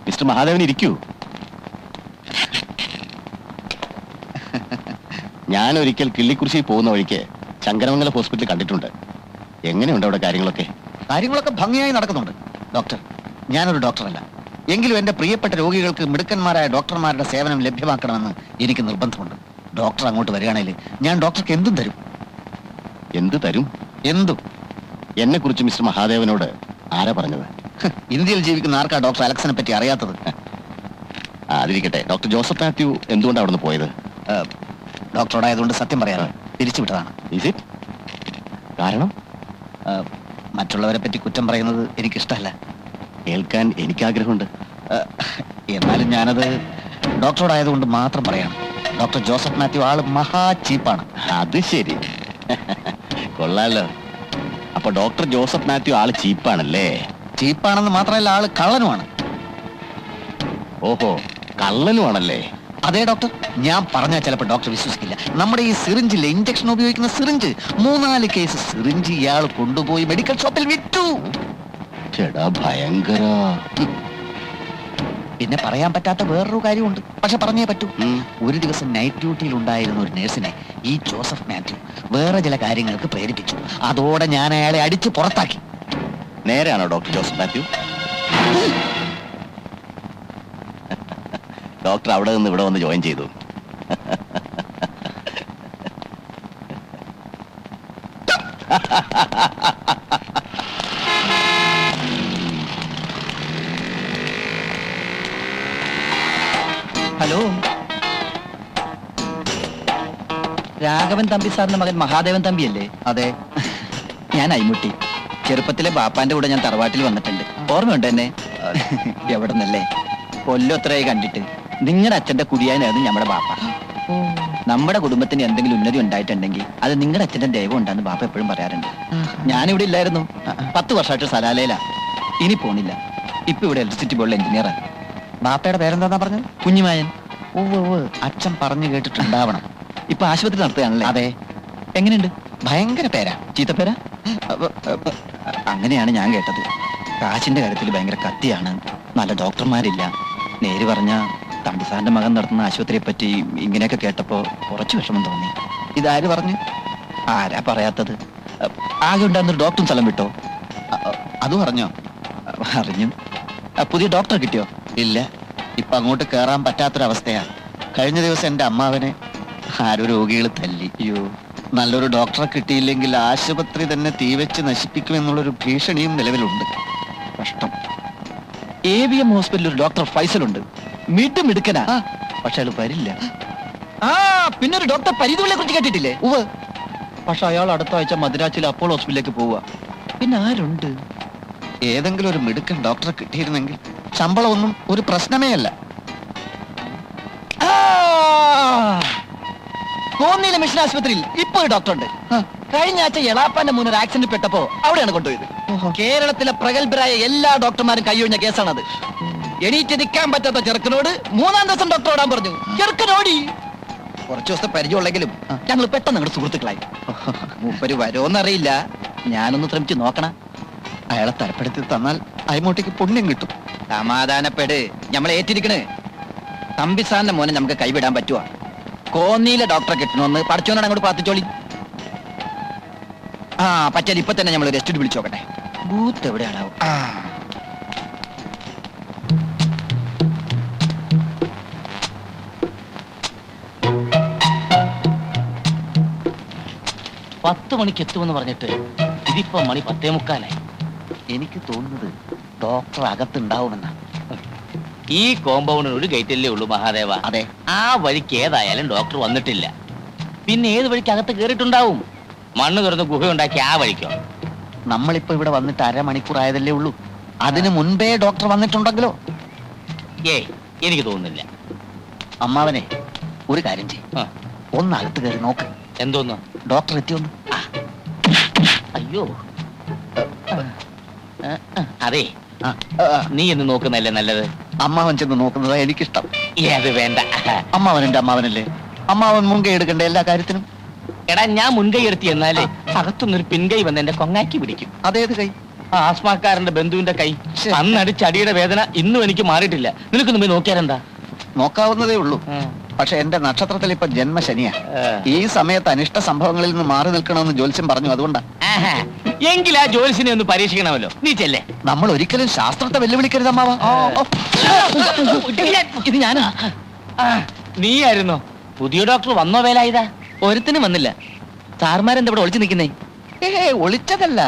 Mister Mahadevan ഇരിക്കൂ. ഞാൻ ഒരിക്കൽ കിള്ളിക്കുറിശി പോകുന്ന വഴിക്ക് ശങ്കരമംഗല ഹോസ്പിറ്റലിൽ കണ്ടിട്ടുണ്ട്. എങ്ങനെയുണ്ട് അവിടെ കാര്യങ്ങളൊക്കെ? കാര്യങ്ങളൊക്കെ ഭംഗിയായി നടക്കുന്നുണ്ട് ഡോക്ടർ. ഞാനൊരു ഡോക്ടറല്ല, എങ്കിലും എന്റെ പ്രിയപ്പെട്ട രോഗികൾക്ക് മിടുക്കന്മാരായ ഡോക്ടർമാരുടെ സേവനം ലഭ്യമാക്കണമെന്ന് എനിക്ക് നിർബന്ധമുണ്ട്. ഡോക്ടർ അങ്ങോട്ട് വരികയാണെങ്കിൽ ഞാൻ ഡോക്ടർക്ക് എന്തും തരും. എന്ത് തരും? എന്തും. എന്നെ കുറിച്ച് മിസ്റ്റർ മഹാദേവനോട് ആരാ പറഞ്ഞത്? ഇന്ത്യയിൽ ജീവിക്കുന്ന ആർക്കാ ഡോക്ടർ അലക്സിനെ പറ്റി അറിയാത്തത്? അതിരിക്കട്ടെ, ഡോക്ടർ ജോസഫ് മാത്യു എന്തുകൊണ്ടാണ് അവിടെ നിന്ന് പോയത്? ഡോക്ടറോടായതുകൊണ്ട് സത്യം പറയാതെ തിരിച്ചുവിട്ടതാണ്. കാരണം? മറ്റുള്ളവരെ പറ്റി കുറ്റം പറയുന്നത് എനിക്കിഷ്ടമല്ല. കേൾക്കാൻ എനിക്ക് ആഗ്രഹമുണ്ട്. എന്നാലും ഞാനത് ഡോക്ടറോടായതുകൊണ്ട് മാത്രം പറയണം. ഡോക്ടർ ജോസഫ് മാത്യു ആള് മഹാ ചീപ്പാണ്. അത് ശരി, കൊള്ളാലോ. അപ്പൊ ഡോക്ടർ ജോസഫ് മാത്യു ആള് ചീപ്പാണല്ലേ? ചീപ്പാണെന്ന് മാത്രമല്ല, ആള് കള്ളനുമാണ്. ഓഹോ, കള്ളനുമാണല്ലേ? അതെ ഡോക്ടർ, ഞാൻ പറഞ്ഞാൽ ചിലപ്പോൾ ഡോക്ടർ വിശ്വസിക്കില്ല. നമ്മുടെ ഈ സിറിഞ്ചിലെ ഇഞ്ചക്ഷൻ ഉപയോഗിക്കുന്ന സിറിഞ്ച് 3-4 കേസ് സിറിഞ്ച് ഇയാൾ കൊണ്ടുപോയി മെഡിക്കൽ ഷോപ്പിൽ വിറ്റു. ചേടാ ഭയങ്കര. പിന്നെ പറയാൻ പറ്റാത്ത വേറൊരു കാര്യമുണ്ട്, പക്ഷെ പറഞ്ഞേ പറ്റൂ. ഒരു ദിവസം നൈറ്റ് ഡ്യൂട്ടിയിൽ ഉണ്ടായിരുന്ന ഒരു നേഴ്സിനെ ഈ ജോസഫ് മാത്യു വേറെ ചില കാര്യങ്ങൾക്ക് പ്രേരിപ്പിച്ചു. അതോടെ ഞാൻ അയാളെ അടിച്ചു പുറത്താക്കി. നേരെയാണോ ഡോക്ടർ ജോസഫ് മാത്യു? ഡോക്ടർ അവിടെ നിന്ന് ഇവിടെ വന്ന് ജോയിൻ ചെയ്തു. ഹലോ, രാഘവൻ തമ്പി സാറിന്റെ മകൻ മഹാദേവൻ തമ്പിയല്ലേ? അതെ, ഞാൻ അയ്മുട്ടി. ചെറുപ്പത്തിലെ ബാപ്പാന്റെ കൂടെ ഞാൻ തറവാട്ടിൽ വന്നിട്ടുണ്ട്. ഓർമ്മയുണ്ട് എന്നെ? എവിടെ നിന്നല്ലേ? കൊല്ലത്രയായി കണ്ടിട്ട്. നിങ്ങളുടെ അച്ഛന്റെ കുടിയാനായിരുന്നു നമ്മുടെ ബാപ്പ. നമ്മുടെ കുടുംബത്തിന് എന്തെങ്കിലും ഉന്നതി ഉണ്ടായിട്ടുണ്ടെങ്കിൽ അത് നിങ്ങളുടെ അച്ഛന്റെ ദൈവം ഉണ്ടാന്ന് ബാപ്പ എപ്പോഴും പറയാറുണ്ട്. ഞാനിവിടെ ഇല്ലായിരുന്നു. 10 വർഷമായിട്ട് സലാലയിലാ. ഇനി പോണില്ല. ഇപ്പൊ ഇവിടെ ഇലക്ട്രിസിറ്റി ബോർഡിലെ എഞ്ചിനീയറാണ്. ബാപ്പയുടെ പേരെന്താ പറഞ്ഞത്? കുഞ്ഞുമായൻ. അച്ഛൻ പറഞ്ഞു കേട്ടിട്ടുണ്ടാവണം. ഇപ്പൊ ആശുപത്രി നടത്തുകയാണല്ലേ? അതെ. എങ്ങനെയുണ്ട്? ഭയങ്കര പേരാ. ചീത്തപ്പേരാ? അങ്ങനെയാണ് ഞാൻ കേട്ടത്. കാശിന്റെ കാര്യത്തിൽ ഭയങ്കര കത്തിയാണ്. നല്ല ഡോക്ടർമാരില്ല. നേര് പറഞ്ഞ തമ്പിസാറിന്റെ മകൻ നടത്തുന്ന ആശുപത്രിയെ പറ്റി ഇങ്ങനെയൊക്കെ കേട്ടപ്പോ കുറച്ച് വിഷമം തോന്നി. ഇതാര് പറഞ്ഞു? ആരാ പറയാത്തത്? ആകെ ഉണ്ടായിരുന്നൊരു ഡോക്ടറും സ്ഥലം വിട്ടോ? അതും അറിഞ്ഞോ? അറിഞ്ഞു. പുതിയ ഡോക്ടറെ കിട്ടിയോ? ഇല്ല, ഇപ്പൊ അങ്ങോട്ട് കേറാൻ പറ്റാത്തൊരവസ്ഥയാ. കഴിഞ്ഞ ദിവസം എന്റെ അമ്മാവനെ ആരോ രോഗികൾ തല്ലി. അയ്യോ. നല്ലൊരു ഡോക്ടറെ കിട്ടിയില്ലെങ്കിൽ ആശുപത്രി തന്നെ തീവെച്ച് നശിപ്പിക്കുമെന്നുള്ളൊരു ഭീഷണിയും നിലവിലുണ്ട്. കഷ്ടം. AVM ഹോസ്പിറ്റലിൽ ഒരു ഡോക്ടർ ഫൈസലുണ്ട്. മിടുക്കനാ. പക്ഷെ അയാൾ വരില്ല. പിന്നെ ഒരു ഡോക്ടർ പരിധികളെ കുറിച്ച് കേട്ടിട്ടില്ലേ? പക്ഷെ അയാൾ അടുത്ത ആഴ്ച മദ്രാസിലെ അപ്പോളോ ഹോസ്പിറ്റലിലേക്ക് പോവുക. പിന്നെ ആരുണ്ട്? ഏതെങ്കിലും ഒരു മിടുക്കൻ ഡോക്ടറെ കിട്ടിയിരുന്നെങ്കിൽ ശമ്പളമൊന്നും ഒരു പ്രശ്നമേ അല്ല. കോന്നിയിലെ മിഷൻ ആശുപത്രിയിൽ ഇപ്പൊ ഒരു ഡോക്ടർ ഉണ്ട്. കഴിഞ്ഞ ആഴ്ച എളാപ്പാന്റെ മുന്നിൽ ഒരു ആക്സിഡന്റ് പെട്ടപ്പോ അവിടെയാണ് കൊണ്ടുപോയത്. കേരളത്തിലെ പ്രഗത്ഭരായ എല്ലാ ഡോക്ടർമാരും കൈയൊഴിഞ്ഞ കേസാണത്. എണീറ്റ് നിൽക്കാൻ പറ്റാത്ത ചെറുക്കനോട് 3-ാം ദിവസം ഡോക്ടർ ഓടാൻ പറഞ്ഞു. ചെറുക്കനോടി. കുറച്ചു ദിവസത്തെ പരിചയമുള്ളെങ്കിലും ഞങ്ങൾ പെട്ടെന്ന് ഞങ്ങളുടെ സുഹൃത്തുക്കളായി. മൂപ്പര് വരുമോന്നറിയില്ല. ഞാനൊന്ന് ശ്രമിച്ചു നോക്കണം. അയാളെ തരപ്പെടുത്തി തന്നാൽ അയ്മോട്ടേക്ക് പുണ്യം കിട്ടും. സമാധാനപ്പെട്, നമ്മൾ ഏറ്റിരിക്കണ്. തമ്പിസാറിന്റെ മോനെ നമുക്ക് കൈവിടാൻ പറ്റുവാ. കോന്നിയിലെ ഡോക്ടറെ കിട്ടണമെന്ന് പഠിച്ചോനാണ് അങ്ങോട്ട് പ്രാർത്ഥിച്ചോളി. പറ്റാൽ ഇപ്പൊ തന്നെ നമ്മൾ റെസ്റ്റ് വിളിച്ചു നോക്കട്ടെ. ബൂത്ത് എവിടെയാണാവും? പത്ത് മണിക്ക് എത്തുമെന്ന് പറഞ്ഞിട്ട് ഇതിപ്പോ മണി 10:45. എനിക്ക് തോന്നുന്നത് ഡോക്ടർ അകത്തുണ്ടാവുമെന്നാ. ഈ കോമ്പൗണ്ടിന് ഒരു ഗേറ്റല്ലേ ഉള്ളൂ മഹാദേവ. അതെ. ആ വഴിക്ക് ഏതായാലും ഡോക്ടർ വന്നിട്ടില്ല. പിന്നെ ഏത് വഴിക്ക് അകത്ത് കേറിയിട്ടുണ്ടാവും? മണ്ണ് തുറന്ന് ഗുഹ ഉണ്ടാക്കി ആ വഴിക്കോ? നമ്മളിപ്പോ ഇവിടെ വന്നിട്ട് 1/2 മണിക്കൂർ ആയതല്ലേ ഉള്ളൂ. അതിനു മുൻപേ ഡോക്ടർ വന്നിട്ടുണ്ടെങ്കിലോ? എനിക്ക് തോന്നുന്നില്ല. അമ്മാവനെ ഒരു കാര്യം ചെയ്യും, ഒന്ന് അകത്ത് കയറി നോക്ക്. എന്തോന്ന്? ഡോക്ടർ എത്തിയൊന്ന്. അയ്യോ, അതെ, നീ എന്ന് നോക്കുന്നല്ലേ നല്ലത്. അമ്മാവൻ ചെന്ന് നോക്കുന്നതാ എനിക്കിഷ്ടം. അത് വേണ്ട. അമ്മാവൻ എന്റെ അമ്മാവനല്ലേ? അമ്മാവൻ മുൻകൈ എടുക്കണ്ട എല്ലാ കാര്യത്തിനും. എടാ, ഞാൻ മുൻകൈ എടുത്തി എന്നാലേ അകത്തുനിന്നൊരു പിൻകൈ വന്ന് എന്റെ കൊങ്ങാക്കി പിടിക്കും. അതേത് കൈ? ആ ആസ്മാക്കാരന്റെ ബന്ധുവിന്റെ കൈ ശ്ശെ. അന്നടിച്ചടിയുടെ വേദന ഇന്നും എനിക്ക് മാറിയിട്ടില്ല. നിനക്ക് മുമ്പേ നോക്കിയാലെന്താ? നോക്കാവുന്നതേ ഉള്ളൂ. പക്ഷെ എന്റെ നക്ഷത്രത്തിൽ ഇപ്പൊ ജന്മശനിയാ. ഈ സമയത്ത് അനിഷ്ട സംഭവങ്ങളിൽ നിന്ന് മാറി നിൽക്കണമെന്ന് ജ്യോത്സ്യം പറഞ്ഞു. അതുകൊണ്ടാ. ആഹാ. എങ്കിൽ ആ ജോലിസിനെ ഒന്ന് പരീക്ഷിക്കണമല്ലോ. നീ ചെല്ലേ. നമ്മൾ ഒരിക്കലും ശാസ്ത്രത്തെ വെല്ലുവിളിക്കരുത് അമ്മാവ. ഇത് ഞാനാ. നീയായിരുന്നോ? പുതിയ ഡോക്ടർ വന്നോ വേലായുധ? ഒരുത്തിനും വന്നില്ല. സാർമാരെന്താ ഇവിടെ ഒളിച്ചു നിൽക്കുന്നേ? ഒളിച്ചതല്ല.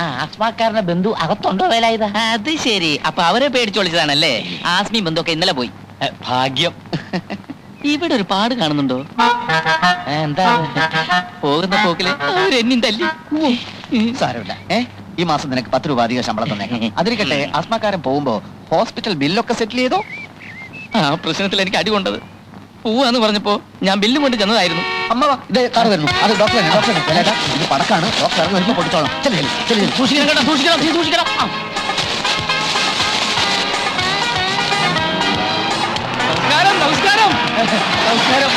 ആ ആസ്മാക്കാരന്റെ ബന്ധു അകത്തുണ്ടോ വേലായുധ? അത് ശരി. അപ്പൊ അവരെ പേടിച്ച് ഒളിച്ചതാണല്ലേ? ആസ്മി ബന്ധുവൊക്കെ ഇന്നലെ പോയി. ഭാഗ്യം. ഇവിടെ ഒരു പാട് കാണുന്നുണ്ടോ? എന്താ? പോകുന്ന പോക്കില് അവരെന്നും തല്ലി. സാരമില്ല. ഈ മാസം നിനക്ക് 10 രൂപ അധികം ശമ്പളം തന്നേക്കാം. അതിരിക്കട്ടെ, ആസ്മാക്കാരൻ പോകുമ്പോ ഹോസ്പിറ്റൽ ബില്ലൊക്കെ സെറ്റിൽ ചെയ്തോ? ആ പ്രശ്നത്തിൽ എനിക്ക് അടി കൊണ്ടത്. പോവാന്ന് പറഞ്ഞപ്പോ ഞാൻ ബില്ലും കൊണ്ട് ചെന്നതായിരുന്നു. അമ്മാവ ഇത് കാറ് വരുന്നു. അത് ഡോക്ടറാണ്. ഇത് പടക്കാണ്. ഡോക്ടർ ഇറങ്ങി വരുമ്പോ കൊടുത്തോളാം. സൂക്ഷിക്കണം കേട്ടോ, സൂക്ഷിക്കണം, നീ സൂക്ഷിക്കണം. നമസ്കാരം, നമസ്കാരം, നമസ്കാരം.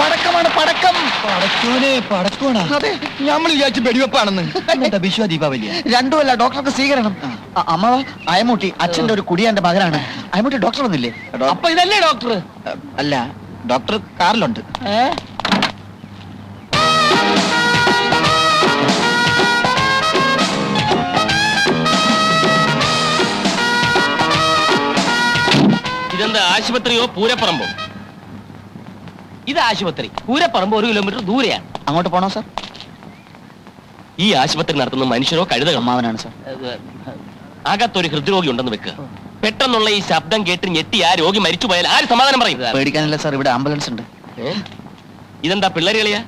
പടക്കമാണ്, പടക്കം. പടക്കോണാ? അതെ, നമ്മൾ വിചാരിച്ചു വെടിവെപ്പാണെന്ന്. വിശ്വ ദീപാവലിയ രണ്ടുമല്ല, ഡോക്ടർക്ക് സ്വീകരണം. അമ്മാവ, അയമൂട്ടി അച്ഛന്റെ ഒരു കുടിയാന്റെ മകനാണ്. അയമൂട്ടി ഡോക്ടർ ഒന്നില്ലേ? അപ്പൊ ഇതല്ലേ ഡോക്ടർ? അല്ല, ഡോക്ടർ കാറിലുണ്ട്. ഇതെന്താ, ആശുപത്രിയോ പൂരപ്പറമ്പോ? ഇത് ആശുപത്രി. പൂരപ്പറമ്പ് 1 കിലോമീറ്റർ ദൂരെയാണ്. അങ്ങോട്ട് പോണോ സാർ? ഈ ആശുപത്രി നടത്തുന്ന മനുഷ്യരോ കഴുതകളോ? അമ്മാവനാണ് സാർ. അകത്തൊരു ഹൃദ്രോഗി ഉണ്ടെന്ന് വെക്കുക. പെട്ടെന്നുള്ള ഈ ശബ്ദം കേട്ട് ഞെട്ടി ആ രോഗി മരിച്ചു പോയാൽ ആര് സമാധാനം പറയും? പേടിക്കാനില്ല സാർ, ഇവിടെ ആംബുലൻസ് ഉണ്ട്. ഇതെന്താ പിള്ളേര് കളിയാ?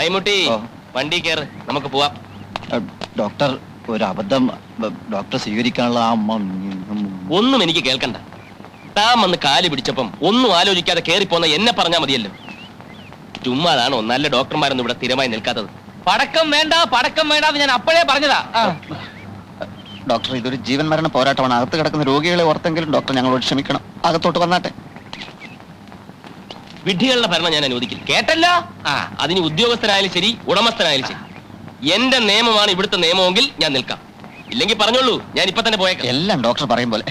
അയ്മുട്ടി, ഓ. വണ്ടി കയറ്, നമുക്ക് പോവാം. ഡോക്ടർ, ഒരു അബദ്ധം. ഡോക്ടർ സ്വീകരിക്കാനുള്ള ആ ഒന്നും എനിക്ക് കേൾക്കണ്ട. താൻ വന്ന് കാല് പിടിച്ചപ്പം ഒന്നും ആലോചിക്കാതെ കേറിപ്പോന്ന എന്നെ പറഞ്ഞാൽ മതിയല്ലോ. ചുമ്മാതാണോ നല്ല ഡോക്ടർമാരൊന്നും ഇവിടെ സ്ഥിരമായി നിൽക്കാത്തത്? പടക്കം വേണ്ട, പടക്കം വേണ്ട, ഞാൻ അപ്പോഴേ പറഞ്ഞതാ. ഡോക്ടർ, ഇതൊരു ജീവൻ മരണ പോരാട്ടമാണ്. അകത്ത് കിടക്കുന്ന രോഗികളെ ഓർത്തെങ്കിലും ഡോക്ടർ ഞങ്ങളോട് ക്ഷമിക്കണം. അകത്തോട്ട് വന്നാട്ടെ. വിഡ്ഢികളുടെ ഭരണം ഞാൻ അനുവദിക്കില്ല, കേട്ടല്ലോ? അതിന് ഉദ്യോഗസ്ഥനായാലും ശരി, ഉടമസ്ഥനായാലും ശരി. എന്റെ നിയമമാണ് ഇവിടുത്തെ നിയമമെങ്കിൽ ഞാൻ നിൽക്കാം. ഇല്ലെങ്കിൽ പറഞ്ഞോളൂ, ഞാൻ ഇപ്പൊ തന്നെ പോയേക്കാം. എല്ലാം ഡോക്ടർ പറയും പോലെ.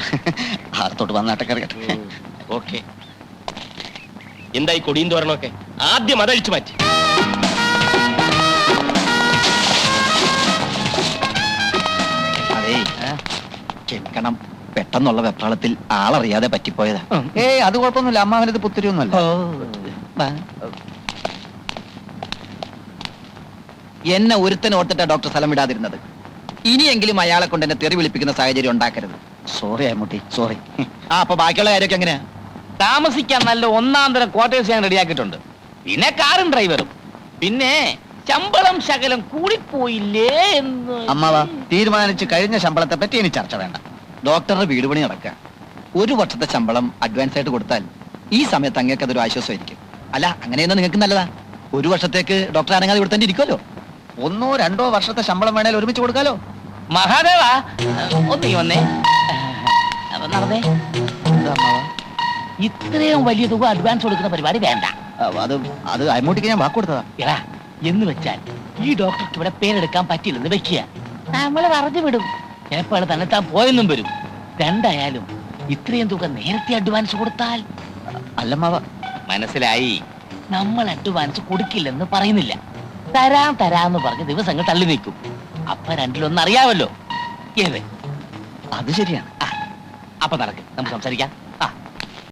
അകത്തോട്ട് വന്നാട്ടെ, കറിയട്ടെ. ഓക്കെ. എന്തായി കൊടിയും തോരണമൊക്കെ? ആദ്യം അതഴിച്ചു മാറ്റി. അതേ, ക്ഷമിക്കണം. പെട്ടെന്നുള്ള വെപ്രാളത്തിൽ ആളറിയാതെ പറ്റിപ്പോയതാ. അത് കുഴപ്പമൊന്നുമില്ല. അമ്മാവനത് പുത്തിരിയൊന്നുമല്ല. എന്നെ ഒരുത്തനെ ഓർത്തിട്ടാ ഡോക്ടർ സ്ഥലം വിടാതിരുന്നത്. ഇനിയെങ്കിലും അയാളെ കൊണ്ട് എന്നെ തെറി വിളിപ്പിക്കുന്ന സാഹചര്യം ഉണ്ടാക്കരുത്. Sorry Ammutty, sorry. അപ്പൊ ബാക്കിയുള്ള കാര്യമൊക്കെ എങ്ങനെയാ? താമസിക്കാൻ നല്ല 1-ാം തരം ക്വാർട്ടേഴ്സ് ഞാൻ റെഡിയാക്കിയിട്ടുണ്ട്. പിന്നെ കാറും ഡ്രൈവറും. പിന്നെ ശമ്പളം ശകലം കൂടിപ്പോയില്ലേ എന്ന്. അമ്മാവ, തീരുമാനിച്ച് കഴിഞ്ഞ ശമ്പളത്തെ പറ്റി ഇനി ചർച്ച വേണ്ട. ഡോക്ടറുടെ വീട് പണി നടക്കുക. 1 വർഷത്തെ ശമ്പളം അഡ്വാൻസ് ആയിട്ട് കൊടുത്താൽ ഈ സമയത്ത് അങ്ങേക്ക് അതൊരു ആശ്വാസമായിരിക്കും. അല്ല, അങ്ങനെയൊന്നും നിങ്ങൾക്ക് നല്ലതാ. 1 വർഷത്തേക്ക് ഡോക്ടർ അനങ്ങാതെ ഇവിടെ തന്നെ ഇരിക്കുമല്ലോ. 1 or 2 വർഷത്തെ ശമ്പളം വേണേൽ ഒരുമിച്ച് കൊടുക്കാലോ. മഹാദേവ, ഒന്നീ വന്നേ. അപ്പൊ നടന്നേ. ഇത്രയും വലിയ തുക അഡ്വാൻസ് കൊടുക്കുന്ന പരിപാടി വേണ്ട. അത് അമ്മൂട്ടിക്ക് ഞാൻ വാക്ക് കൊടുത്തതാ. എടാ, എന്ന് വെച്ചാൽ ഈ ഡോക്ടർക്ക് ഇവിടെ പേരെടുക്കാൻ പറ്റില്ലെന്ന് വെക്കുക. നമ്മളെ പറഞ്ഞു വിടും. ചിലപ്പോൾ തന്നെ താൻ പോയെന്നും വരും. രണ്ടായാലും ഇത്രയും തുക നേരത്തെ അഡ്വാൻസ് കൊടുത്താൽ. അല്ലമ്മാവ, മനസ്സിലായി. നമ്മൾ അഡ്വാൻസ് കൊടുക്കില്ലെന്ന് പറയുന്നില്ല. തരാന്ന് പറഞ്ഞ് ദിവസങ്ങൾ തള്ളി നീക്കും. അപ്പൊ രണ്ടിലൊന്നും അറിയാമല്ലോ. ഏത്? അത് ശരിയാണ്. അപ്പൊ നടക്ക്, നമുക്ക് സംസാരിക്കാം.